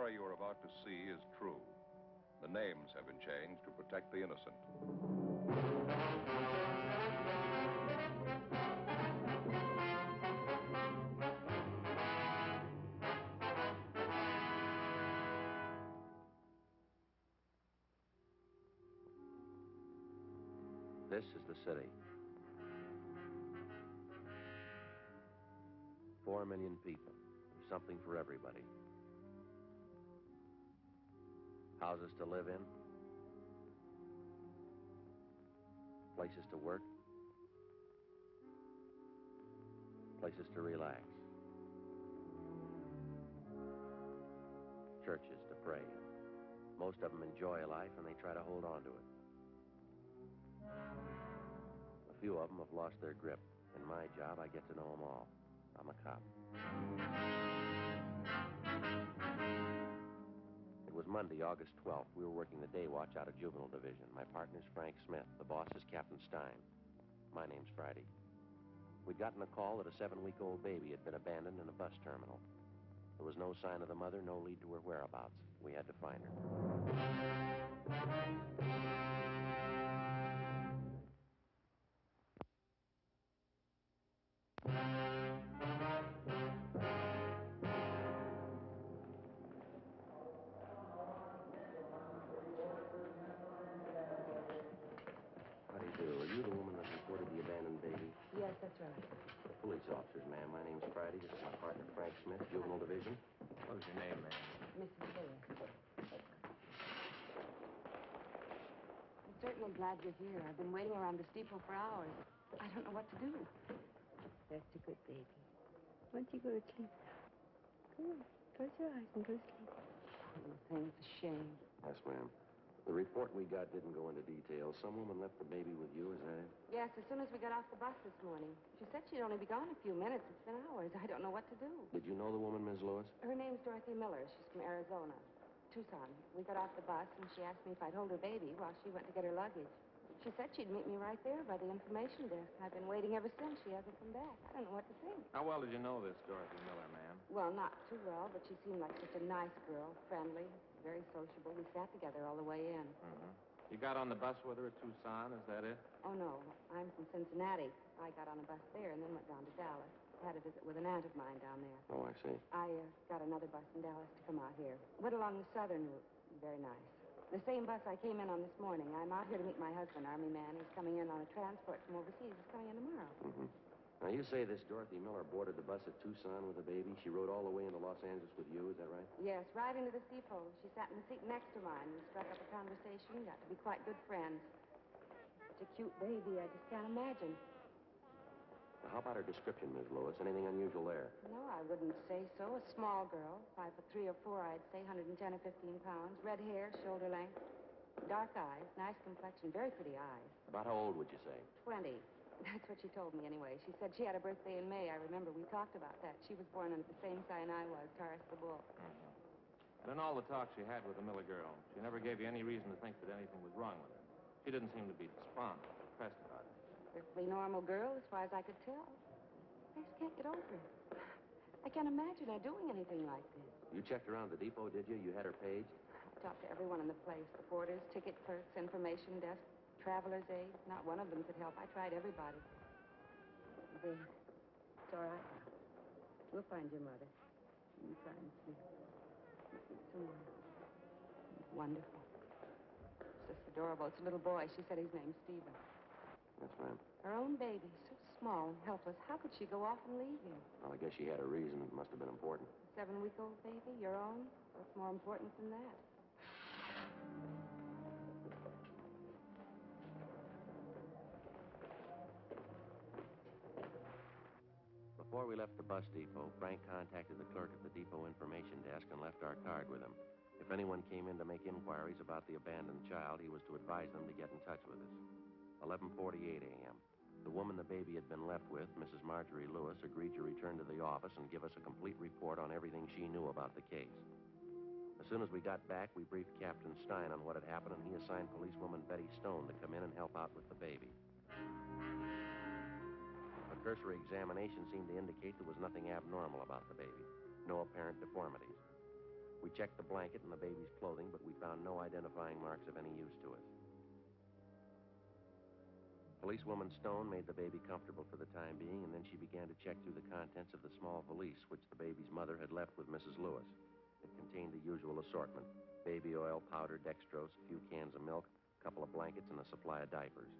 story you are about to see is true. The names have been changed to protect the innocent. This is the city. 4 million people. There's something for everybody. Houses to live in. Places to work. Places to relax. Churches to pray. Most of them enjoy life and they try to hold on to it. A few of them have lost their grip. In my job, I get to know them all. I'm a cop. It was Monday, August 12th. We were working the day watch out of Juvenile Division. My partner's Frank Smith. The boss is Captain Stein. My name's Friday. We'd gotten a call that a 7-week-old baby had been abandoned in a bus terminal. There was no sign of the mother, no lead to her whereabouts. We had to find her. Yes, that's right. Police officers, ma'am. My name's Friday. This is my partner, Frank Smith, Juvenile Division. What was your name, ma'am? Mrs. Lewis. I'm certainly glad you're here. I've been waiting around this depot for hours. I don't know what to do. That's a good baby. Why don't you go to sleep now? Come on. Close your eyes and go to sleep. Oh, thing, it's a shame. Yes, ma'am. The report we got didn't go into details. Some woman left the baby with you, is that it? Yes, as soon as we got off the bus this morning. She said she'd only be gone a few minutes. It's been hours. I don't know what to do. Did you know the woman, Ms. Lewis? Her name's Dorothy Miller. She's from Arizona. Tucson. We got off the bus, and she asked me if I'd hold her baby while she went to get her luggage. She said she'd meet me right there by the information desk. I've been waiting ever since. She hasn't come back. I don't know what to think. How well did you know this Dorothy Miller, ma'am? Well, not too well, but she seemed like such a nice girl, friendly, very sociable. We sat together all the way in. Mm-hmm. You got on the bus with her at Tucson, is that it? Oh, no. I'm from Cincinnati. I got on a bus there and then went down to Dallas. Had a visit with an aunt of mine down there. Oh, I see. I got another bus in Dallas to come out here. Went along the southern route. Very nice. The same bus I came in on this morning. I'm out here to meet my husband, Army man. He's coming in on a transport from overseas. He's coming in tomorrow. Mm-hmm. Now, you say this Dorothy Miller boarded the bus at Tucson with the baby. She rode all the way into Los Angeles with you, is that right? Yes, right into the depot. She sat in the seat next to mine. We struck up a conversation, got to be quite good friends. Such a cute baby, I just can't imagine. Now, how about her description, Ms. Lewis? Anything unusual there? No, I wouldn't say so. A small girl, 5'3" or 4", I'd say, 110 or 15 pounds. Red hair, shoulder length, dark eyes, nice complexion, very pretty eyes. About how old would you say? 20. That's what she told me anyway. She said she had a birthday in May. I remember we talked about that. She was born under the same sign I was, Taurus the Bull. Mm-hmm. And in all the talk she had with the Miller girl, she never gave you any reason to think that anything was wrong with her. She didn't seem to be despondent or depressed about it. Perfectly normal girl, as far as I could tell. I just can't get over it. I can't imagine her doing anything like this. You checked around the depot, did you? You had her paged? I talked to everyone in the place. The porters, ticket clerks, information desk, traveler's aid. Not one of them could help. I tried everybody. There. It's all right now. We'll find your mother. You try and sleep. Tomorrow. Wonderful. It's just adorable. It's a little boy. She said his name's Stephen. Yes, ma'am. Her own baby, so small and helpless. How could she go off and leave him? Well, I guess she had a reason. It must have been important. A 7-week-old baby, your own? What's more important than that? Before we left the bus depot, Frank contacted the clerk at the depot information desk and left our card with him. If anyone came in to make inquiries about the abandoned child, he was to advise them to get in touch with us. 11:48 a.m. The woman the baby had been left with, Mrs. Marjorie Lewis, agreed to return to the office and give us a complete report on everything she knew about the case. As soon as we got back, we briefed Captain Stein on what had happened, and he assigned policewoman Betty Stone to come in and help out with the baby. A cursory examination seemed to indicate there was nothing abnormal about the baby. No apparent deformities. We checked the blanket and the baby's clothing, but we found no identifying marks of any use to us. Policewoman Stone made the baby comfortable for the time being, and then she began to check through the contents of the small valise which the baby's mother had left with Mrs. Lewis. It contained the usual assortment: baby oil, powder, dextrose, a few cans of milk, a couple of blankets, and a supply of diapers.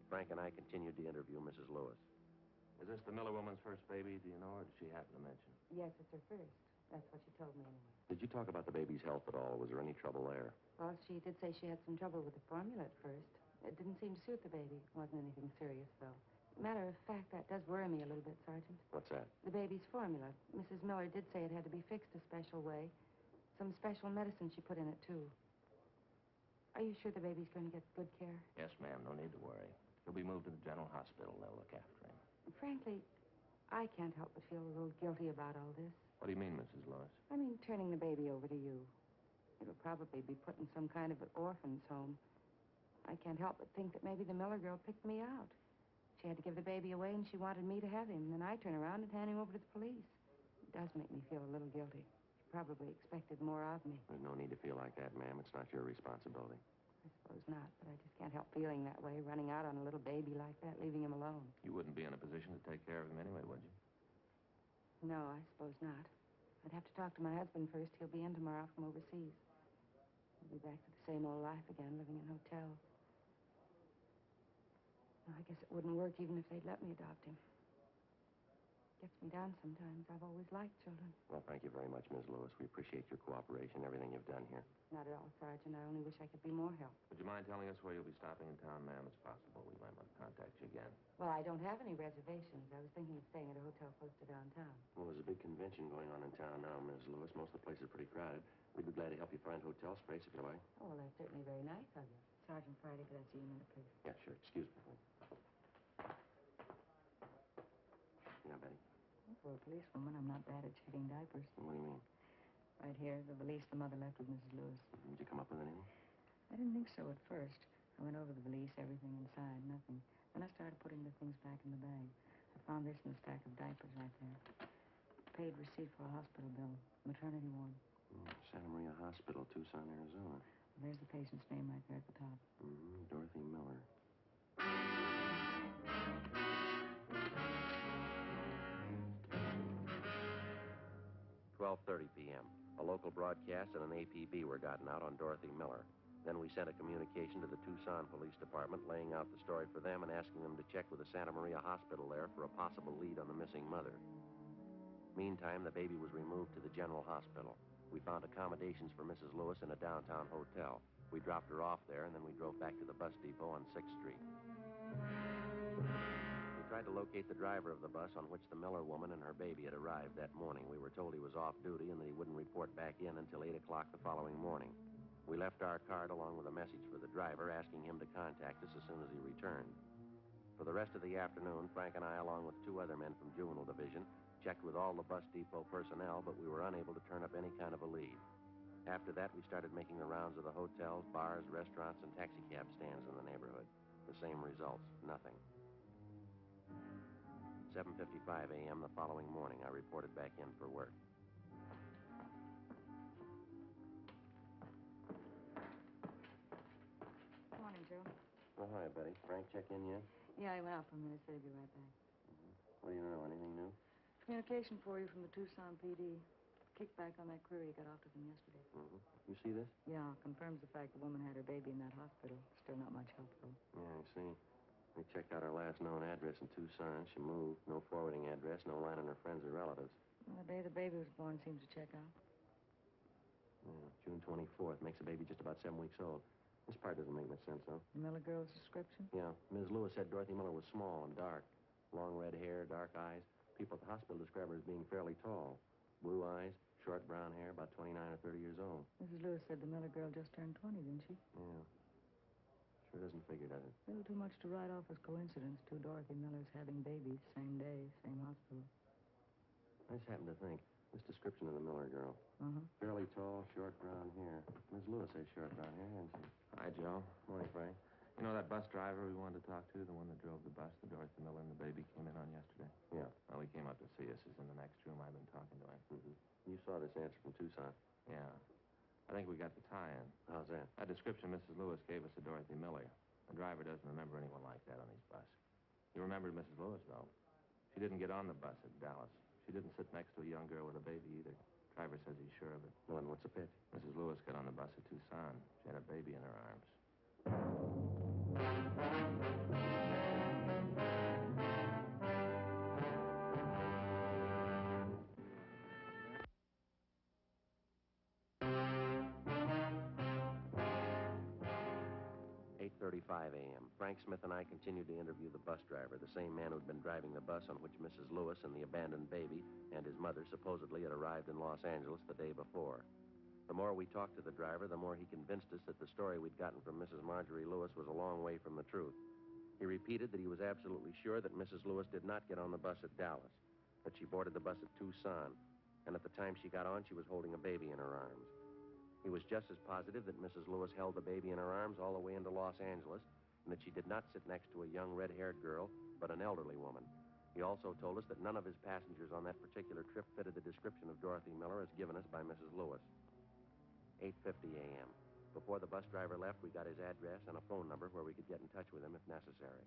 Frank and I continued to interview Mrs. Lewis. Is this the Miller woman's first baby, do you know, or did she happen to mention? Yes, it's her first. That's what she told me anyway. Did you talk about the baby's health at all? Was there any trouble there? Well, she did say she had some trouble with the formula at first. It didn't seem to suit the baby. It wasn't anything serious, though. Matter of fact, that does worry me a little bit, Sergeant. What's that? The baby's formula. Mrs. Miller did say it had to be fixed a special way. Some special medicine she put in it, too. Are you sure the baby's going to get good care? Yes, ma'am. No need to worry. He'll be moved to the general hospital. They'll look after him. Frankly, I can't help but feel a little guilty about all this. What do you mean, Mrs. Lewis? I mean, turning the baby over to you. It'll probably be put in some kind of an orphan's home. I can't help but think that maybe the Miller girl picked me out. She had to give the baby away, and she wanted me to have him. Then I turn around and hand him over to the police. It does make me feel a little guilty. She probably expected more of me. There's no need to feel like that, ma'am. It's not your responsibility. I suppose not, but I just can't help feeling that way, running out on a little baby like that, leaving him alone. You wouldn't be in a position to take care of him anyway, would you? No, I suppose not. I'd have to talk to my husband first. He'll be in tomorrow from overseas. We'll be back to the same old life again, living in hotels. Well, I guess it wouldn't work even if they'd let me adopt him. Gets me down sometimes. I've always liked children. Well, thank you very much, Ms. Lewis. We appreciate your cooperation, everything you've done here. Not at all, Sergeant. I only wish I could be more help. Would you mind telling us where you'll be stopping in town, ma'am? It's possible we might want to contact you again. Well, I don't have any reservations. I was thinking of staying at a hotel close to downtown. Well, there's a big convention going on in town now, Ms. Lewis. Most of the place is pretty crowded. We'd be glad to help you find hotel space if you like. Oh, well, that's certainly very nice of you. Sergeant Friday, could I see you a minute, please? Yeah, sure. Excuse me. Yeah, Betty. Well, for a policewoman, I'm not bad at checking diapers. What do you mean? Right here, the valise the mother left with Mrs. Lewis. Did you come up with anything? I didn't think so at first. I went over the valise, everything inside, nothing. Then I started putting the things back in the bag. I found this in the stack of diapers right there. Paid receipt for a hospital bill, maternity ward. Santa Maria Hospital, Tucson, Arizona. There's the patient's name right there at the top. Dorothy Miller. 12:30 p.m. A local broadcast and an APB were gotten out on Dorothy Miller. Then we sent a communication to the Tucson Police Department laying out the story for them and asking them to check with the Santa Maria Hospital there for a possible lead on the missing mother. Meantime, the baby was removed to the general hospital. We found accommodations for Mrs. Lewis in a downtown hotel. We dropped her off there, and then we drove back to the bus depot on 6th Street. We tried to locate the driver of the bus on which the Miller woman and her baby had arrived that morning. We were told he was off duty and that he wouldn't report back in until 8 o'clock the following morning. We left our card along with a message for the driver asking him to contact us as soon as he returned. For the rest of the afternoon, Frank and I, along with 2 other men from Juvenile Division, checked with all the bus depot personnel, but we were unable to turn up any kind of a lead. After that, we started making the rounds of the hotels, bars, restaurants, and taxicab stands in the neighborhood. The same results, nothing. 7:55 a.m. the following morning, I reported back in for work. Good morning, Joe. Oh, hi, Betty. Frank check in yet? Yeah, I went out for a minute, said he'd be right back. What do you know? Anything new? Communication for you from the Tucson PD. Kickback on that query got off to them yesterday. You see this? Yeah, confirms the fact the woman had her baby in that hospital. Still not much help, though. Yeah, I see. We checked out her last known address in Tucson. She moved. No forwarding address, no line on her friends or relatives. Well, the day the baby was born seems to check out. Yeah, June 24th. Makes the baby just about 7 weeks old. This part doesn't make much sense, though. The Miller girl's description? Yeah, Ms. Lewis said Dorothy Miller was small and dark. Long red hair, dark eyes. People at the hospital describe her as being fairly tall. Blue eyes, short brown hair, about 29 or 30 years old. Mrs. Lewis said the Miller girl just turned 20, didn't she? Yeah. Sure doesn't figure, does it? A little too much to write off as coincidence. 2 Dorothy Millers having babies, same day, same hospital. I just happened to think. This description of the Miller girl. Uh-huh. Fairly tall, short brown hair. Ms. Lewis has short brown hair, hasn't she? Hi, Joe. Morning, Frank. You know that bus driver we wanted to talk to, the one that drove the bus that Dorothy Miller and the baby came in on yesterday? Yeah. Well, he came up to see us. He's in the next room. I've been talking to him. Mm-hmm. You saw this answer from Tucson. Yeah. I think we got the tie-in. How's that? That description Mrs. Lewis gave us of Dorothy Miller. The driver doesn't remember anyone like that on his bus. He remembered Mrs. Lewis, though. She didn't get on the bus at Dallas. She didn't sit next to a young girl with a baby either. Driver says he's sure of it. Well, then what's the pitch? Mrs. Lewis got on the bus at Tucson. She had a baby in her arms. 8:35 a.m. Frank Smith and I continued to interview the bus driver, the same man who'd been driving the bus on which Mrs. Lewis and the abandoned baby and his mother supposedly had arrived in Los Angeles the day before. The more we talked to the driver, the more he convinced us that the story we'd gotten from Mrs. Marjorie Lewis was a long way from the truth. He repeated that he was absolutely sure that Mrs. Lewis did not get on the bus at Dallas, that she boarded the bus at Tucson, and at the time she got on, she was holding a baby in her arms. He was just as positive that Mrs. Lewis held the baby in her arms all the way into Los Angeles, and that she did not sit next to a young red-haired girl, but an elderly woman. He also told us that none of his passengers on that particular trip fitted the description of Dorothy Miller as given us by Mrs. Lewis. 8:50 a.m. Before the bus driver left, we got his address and a phone number where we could get in touch with him if necessary.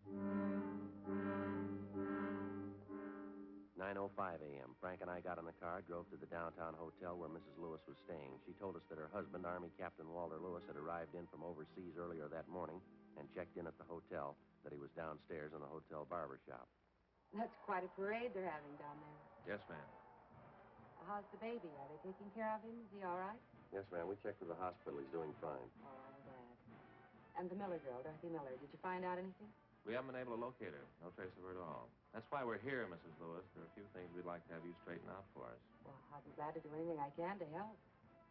9:05 a.m. Frank and I got in the car, drove to the downtown hotel where Mrs. Lewis was staying. She told us that her husband, Army Captain Walter Lewis, had arrived in from overseas earlier that morning and checked in at the hotel, that he was downstairs in the hotel barber shop. That's quite a parade they're having down there. Yes, ma'am. How's the baby? Are they taking care of him? Is he all right? Yes, ma'am. We checked with the hospital. He's doing fine. Oh, I'm glad. And the Miller girl, Dorothy Miller, did you find out anything? We haven't been able to locate her. No trace of her at all. That's why we're here, Mrs. Lewis. There are a few things we'd like to have you straighten out for us. Well, I'll be glad to do anything I can to help.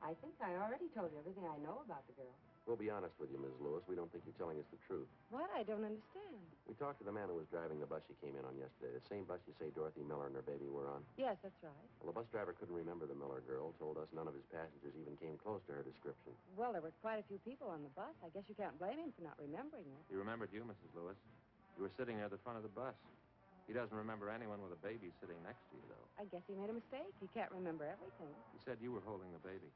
I think I already told you everything I know about the girl. We'll be honest with you, Ms. Lewis. We don't think you're telling us the truth. What? I don't understand. We talked to the man who was driving the bus she came in on yesterday, the same bus you say Dorothy Miller and her baby were on. Yes, that's right. Well, the bus driver couldn't remember the Miller girl, told us none of his passengers even came close to her description. Well, there were quite a few people on the bus. I guess you can't blame him for not remembering her. He remembered you, Mrs. Lewis. You were sitting near the front of the bus. He doesn't remember anyone with a baby sitting next to you, though. I guess he made a mistake. He can't remember everything. He said you were holding the baby.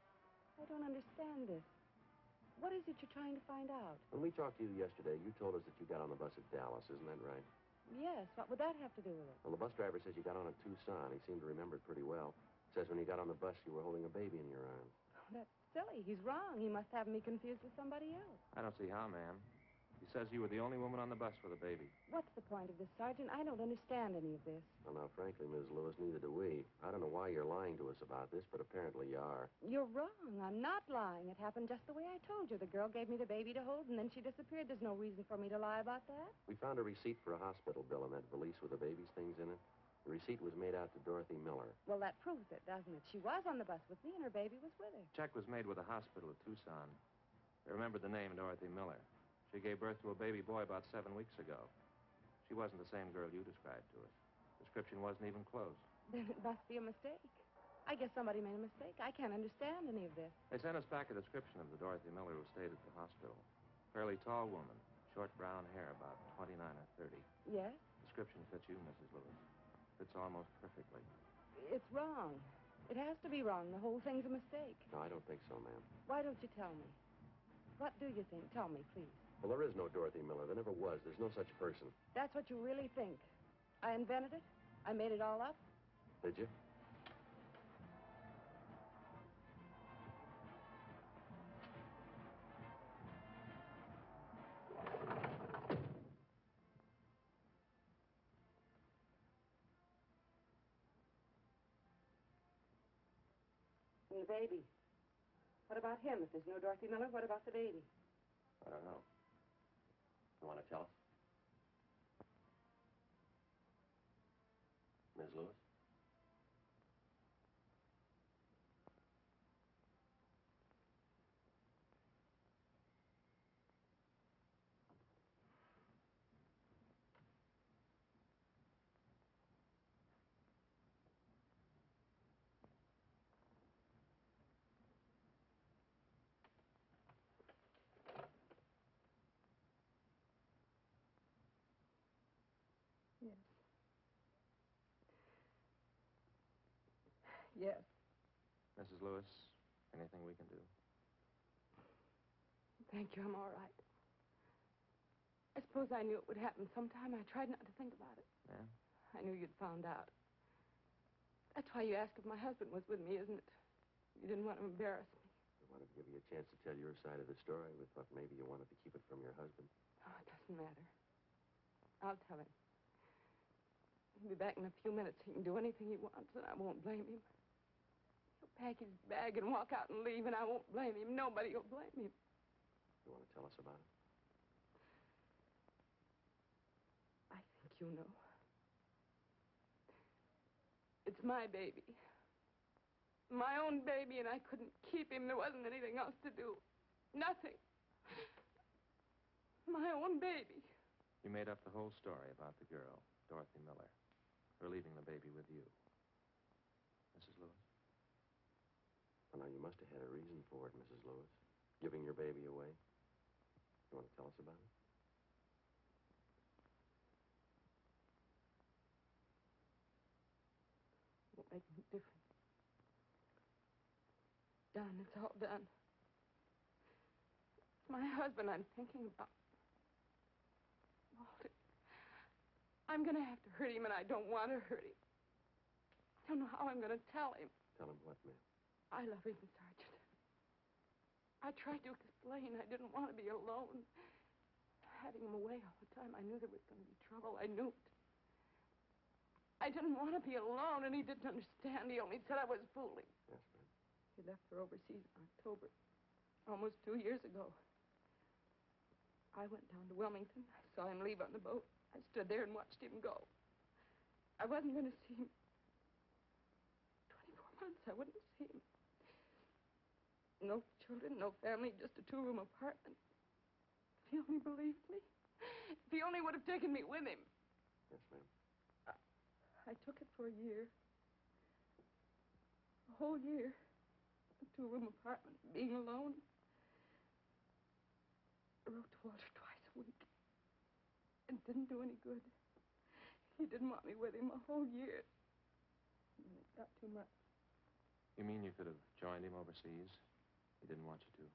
I don't understand this. What is it you're trying to find out? When we talked to you yesterday, you told us that you got on the bus at Dallas. Isn't that right? Yes. What would that have to do with it? Well, the bus driver says you got on at Tucson. He seemed to remember it pretty well. Says when you got on the bus, you were holding a baby in your arms. Oh, that's silly. He's wrong. He must have me confused with somebody else. I don't see how, ma'am. He says you were the only woman on the bus with a baby. What's the point of this, Sergeant? I don't understand any of this. Well, now, frankly, Ms. Lewis, neither do we. I don't know why you're lying to us about this, but apparently you are. You're wrong. I'm not lying. It happened just the way I told you. The girl gave me the baby to hold, and then she disappeared. There's no reason for me to lie about that. We found a receipt for a hospital bill in that valise with the baby's things in it. The receipt was made out to Dorothy Miller. Well, that proves it, doesn't it? She was on the bus with me, and her baby was with her. Check was made with the hospital at Tucson. They remembered the name Dorothy Miller. She gave birth to a baby boy about 7 weeks ago. She wasn't the same girl you described to us. Description wasn't even close. Then it must be a mistake. I guess somebody made a mistake. I can't understand any of this. They sent us back a description of the Dorothy Miller who stayed at the hospital. Fairly tall woman, short brown hair, about 29 or 30. Yes? Description fits you, Mrs. Lewis. Fits almost perfectly. It's wrong. It has to be wrong. The whole thing's a mistake. No, I don't think so, ma'am. Why don't you tell me? What do you think? Tell me, please. Well, there is no Dorothy Miller. There never was. There's no such person. That's what you really think. I invented it? I made it all up? Did you? And the baby. What about him? If there's no Dorothy Miller, what about the baby? I don't know. You want to tell us? Ms. Lewis? Yes. Mrs. Lewis, anything we can do? Thank you. I'm all right. I suppose I knew it would happen sometime. I tried not to think about it. Yeah? I knew you'd found out. That's why you asked if my husband was with me, isn't it? You didn't want to embarrass me. We wanted to give you a chance to tell your side of the story. We thought maybe you wanted to keep it from your husband. Oh, it doesn't matter. I'll tell him. He'll be back in a few minutes. He can do anything he wants, and I won't blame him. He'll pack his bag and walk out and leave, and I won't blame him. Nobody will blame him. You want to tell us about it? I think you know. It's my baby. My own baby, and I couldn't keep him. There wasn't anything else to do. Nothing. My own baby. You made up the whole story about the girl, Dorothy Miller, her leaving the baby with you. Mrs. Lewis? Well, now, you must have had a reason for it, Mrs. Lewis. Giving your baby away. You want to tell us about it? Won't make any difference. Done. It's all done. It's my husband I'm thinking about. Walter. I'm going to have to hurt him, and I don't want to hurt him. I don't know how I'm going to tell him. Tell him what, ma'am? I love him, Sergeant. I tried to explain. I didn't want to be alone. Having him away all the time, I knew there was going to be trouble. I knew it. I didn't want to be alone, and he didn't understand. He only said I was fooling. Yes, ma'am. He left for overseas in October, almost 2 years ago. I went down to Wilmington. I saw him leave on the boat. I stood there and watched him go. I wasn't going to see him. 24 months, I wouldn't see him. No children, no family, just a 2-room apartment. If he only believed me. If he only would have taken me with him. Yes, ma'am. I took it for a year. A whole year. A 2-room apartment, being alone. I wrote to Walter twice a week. It didn't do any good. He didn't want me with him a whole year. And it got too much. You mean you could have joined him overseas? He didn't want you to.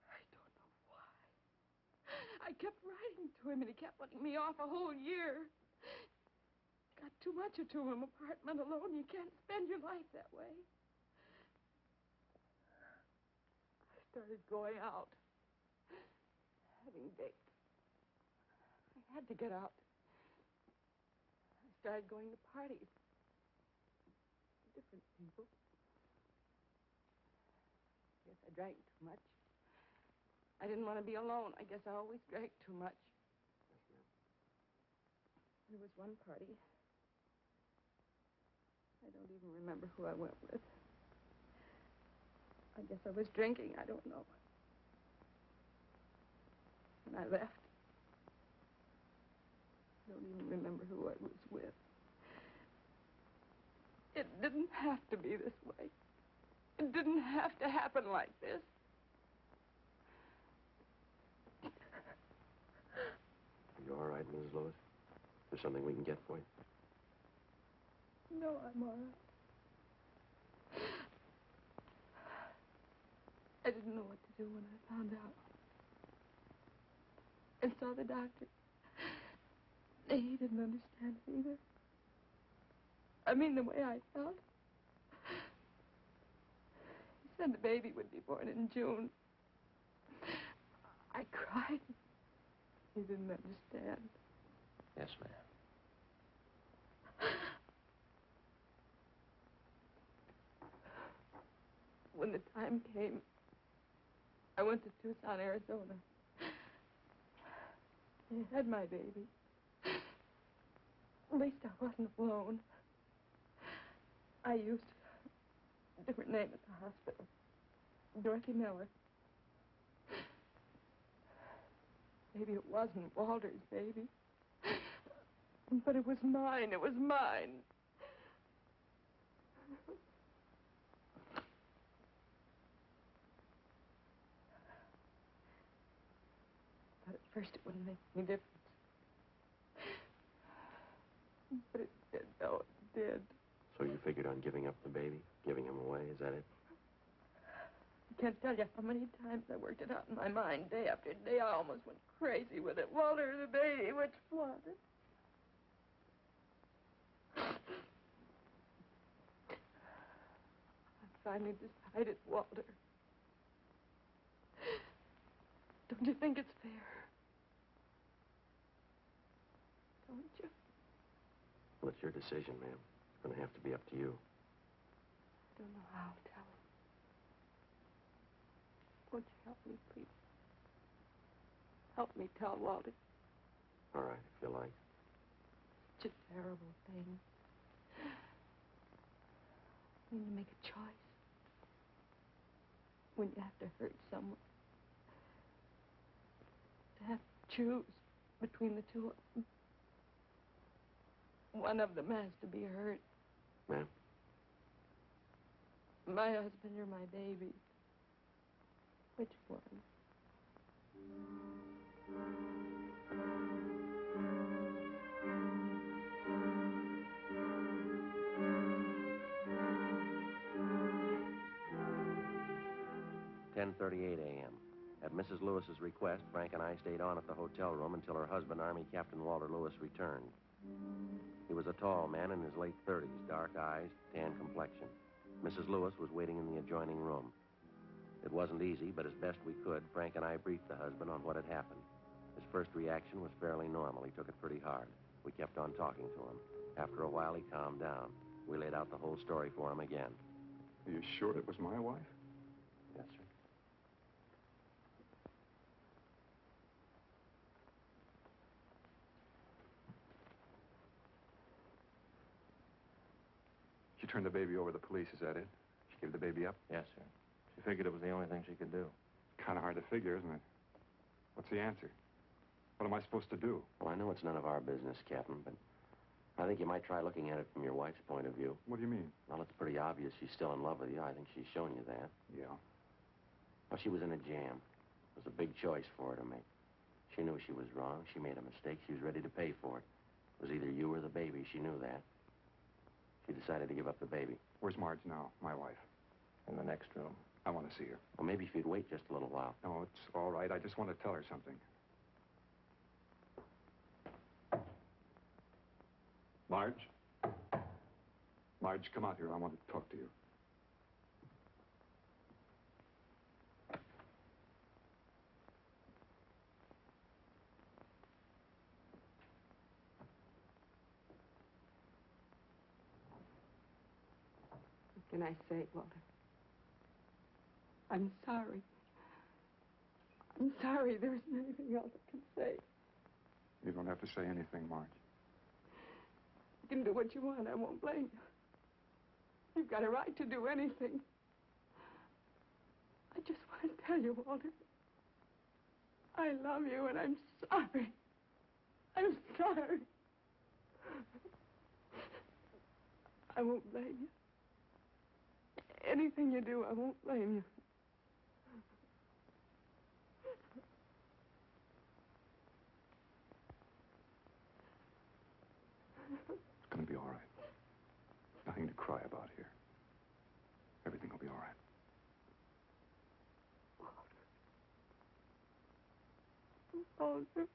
I don't know why. I kept writing to him, and he kept putting me off a whole year. It got too much, a 2-room apartment alone. You can't spend your life that way. I started going out. Having dates. I had to get out. I started going to parties. Different people. I guess I drank too much. I didn't want to be alone. I guess I always drank too much. Yes, ma'am. There was one party. I don't even remember who I went with. I guess I was drinking. I don't know. And I left. I don't even remember who I was with. It didn't have to be this way. It didn't have to happen like this. Are you all right, Mrs. Lewis? Is there something we can get for you? No, I'm all right. I didn't know what to do when I found out. I saw the doctor. He didn't understand it either. I mean, the way I felt. He said the baby would be born in June. I cried. He didn't understand. Yes, ma'am. When the time came, I went to Tucson, Arizona. He had my baby. At least I wasn't alone. I used a different name at the hospital. Dorothy Miller. Maybe it wasn't Walter's baby. But it was mine. It was mine. But at first it wouldn't make any difference. But it did, though. It did. So you figured on giving up the baby? Giving him away? Is that it? I can't tell you how many times I worked it out in my mind day after day. I almost went crazy with it. Walter, the baby, which was it? I finally decided, Walter. Don't you think it's fair? Don't you? Well, it's your decision, ma'am. It's going to have to be up to you. I don't know how to tell him. Won't you help me, please? Help me tell Walter. All right, if you like. It's a terrible thing. When you make a choice. When you have to hurt someone. To have to choose between the two of them. One of them has to be hurt. Ma'am? My husband or my baby. Which one? 10:38 a.m. At Mrs. Lewis's request, Frank and I stayed on at the hotel room until her husband, Army Captain Walter Lewis, returned. He was a tall man in his late 30s, dark eyes, tan complexion. Mrs. Lewis was waiting in the adjoining room. It wasn't easy, but as best we could, Frank and I briefed the husband on what had happened. His first reaction was fairly normal. He took it pretty hard. We kept on talking to him. After a while, he calmed down. We laid out the whole story for him again. Are you sure it was my wife? Yes, sir. She turned the baby over to the police, is that it? She gave the baby up? Yes, sir. She figured it was the only thing she could do. Kind of hard to figure, isn't it? What's the answer? What am I supposed to do? Well, I know it's none of our business, Captain, but I think you might try looking at it from your wife's point of view. What do you mean? Well, it's pretty obvious she's still in love with you. I think she's shown you that. Yeah. Well, she was in a jam. It was a big choice for her to make. She knew she was wrong. She made a mistake. She was ready to pay for it. It was either you or the baby. She knew that. She decided to give up the baby. Where's Marge now, my wife? In the next room. I want to see her. Well, maybe if you'd wait just a little while. No, it's all right. I just want to tell her something. Marge? Marge, come out here. I want to talk to you. What can I say, Walter? I'm sorry. I'm sorry. There isn't anything else I can say. You don't have to say anything, Marge. You can do what you want. I won't blame you. You've got a right to do anything. I just want to tell you, Walter, I love you and I'm sorry. I'm sorry. I won't blame you. Anything you do, I won't blame you. It's going to be all right. Nothing to cry about here. Everything will be all right. Walter.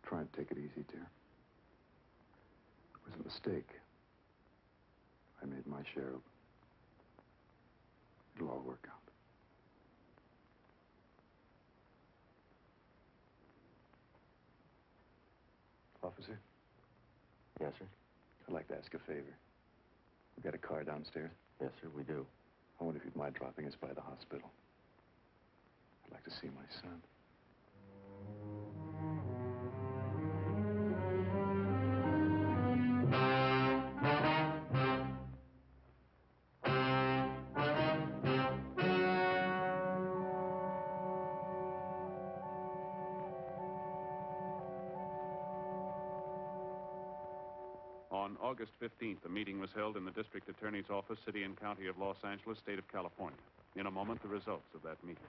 Try and take it easy, dear. It was a mistake. I made my share. It'll all work out. Officer, Yes, sir? I'd like to ask a favor. We got a car downstairs. Yes, sir, we do. I wonder if you'd mind dropping us by the hospital. I'd like to see my son. On August 15th, a meeting was held in the District Attorney's Office, City and County of Los Angeles, State of California. In a moment, the results of that meeting.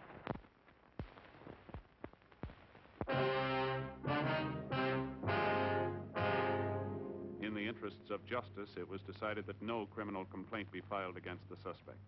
In the interests of justice, it was decided that no criminal complaint be filed against the suspect.